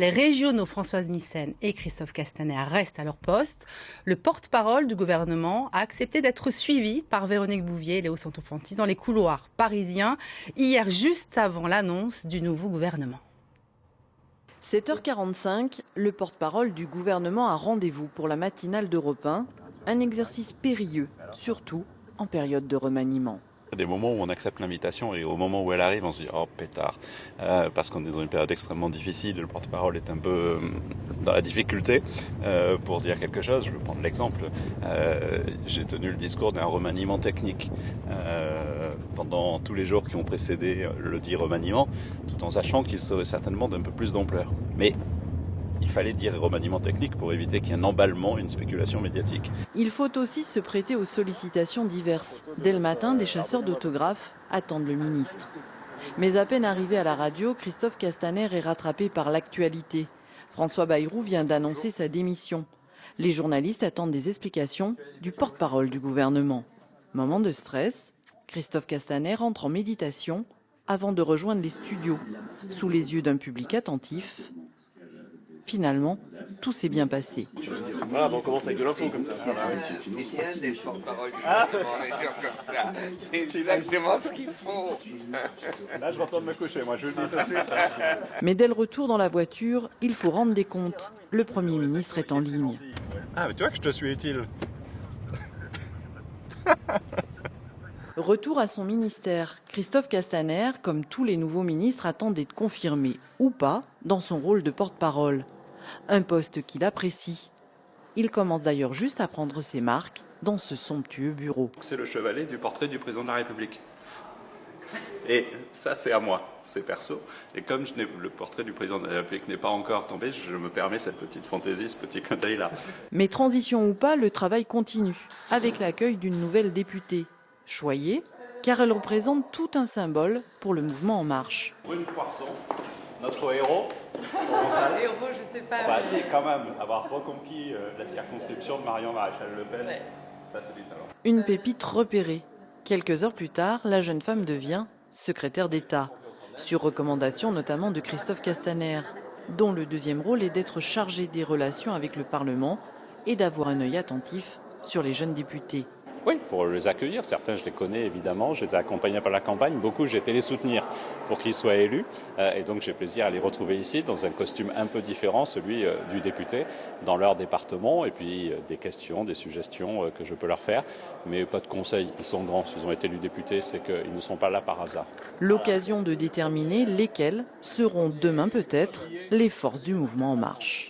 Les régionaux Françoise Nyssen et Christophe Castaner restent à leur poste. Le porte-parole du gouvernement a accepté d'être suivi par Véronique Bouvier et Léo Santofanti dans les couloirs parisiens, hier juste avant l'annonce du nouveau gouvernement. 7h45, le porte-parole du gouvernement a rendez-vous pour la matinale d'Europe 1, un exercice périlleux, surtout en période de remaniement. Il y a des moments où on accepte l'invitation et au moment où elle arrive, on se dit « oh pétard », parce qu'on est dans une période extrêmement difficile, le porte-parole est un peu dans la difficulté pour dire quelque chose. Je vais prendre l'exemple, j'ai tenu le discours d'un remaniement technique pendant tous les jours qui ont précédé le dit remaniement, tout en sachant qu'il serait certainement d'un peu plus d'ampleur. Mais il fallait dire remaniement technique pour éviter qu'il y ait un emballement, une spéculation médiatique. Il faut aussi se prêter aux sollicitations diverses. Dès le matin, des chasseurs d'autographes attendent le ministre. Mais à peine arrivé à la radio, Christophe Castaner est rattrapé par l'actualité. François Bayrou vient d'annoncer sa démission. Les journalistes attendent des explications du porte-parole du gouvernement. Moment de stress, Christophe Castaner entre en méditation avant de rejoindre les studios, sous les yeux d'un public attentif. Finalement, tout s'est bien passé. Voilà, on commence avec de l'info comme ça. C'est bien des porte-paroles des gens comme ça. C'est exactement ce qu'il faut. Là, je vais retourner me coucher, moi je le dis tout de suite. Mais dès le retour dans la voiture, il faut rendre des comptes. Le Premier ministre est en ligne. Ah, mais tu vois que je te suis utile. Retour à son ministère. Christophe Castaner, comme tous les nouveaux ministres, attend d'être confirmé ou pas dans son rôle de porte-parole. Un poste qu'il apprécie. Il commence d'ailleurs juste à prendre ses marques dans ce somptueux bureau. C'est le chevalet du portrait du président de la République. Et ça, c'est à moi, c'est perso. Et comme le portrait du président de la République n'est pas encore tombé, je me permets cette petite fantaisie, ce petit clin d'œil-là. Mais transition ou pas, le travail continue, avec l'accueil d'une nouvelle députée. Choyée, car elle représente tout un symbole pour le mouvement En Marche. Brune Poisson, notre héros. Héros, je sais pas. Bah si, quand même, avoir reconquis la circonscription de Marion Maréchal Le Pen, ça c'est du talent. Une pépite repérée. Quelques heures plus tard, la jeune femme devient secrétaire d'État, sur recommandation notamment de Christophe Castaner, dont le deuxième rôle est d'être chargé des relations avec le Parlement et d'avoir un œil attentif sur les jeunes députés. Oui, pour les accueillir. Certains, je les connais évidemment, je les ai accompagnés par la campagne. Beaucoup, j'ai été les soutenir pour qu'ils soient élus. Et donc, j'ai plaisir à les retrouver ici dans un costume un peu différent, celui du député, dans leur département. Et puis, des questions, des suggestions que je peux leur faire. Mais pas de conseils. Ils sont grands. S'ils ont été élus députés, c'est qu'ils ne sont pas là par hasard. L'occasion de déterminer lesquelles seront demain peut-être les forces du mouvement En Marche.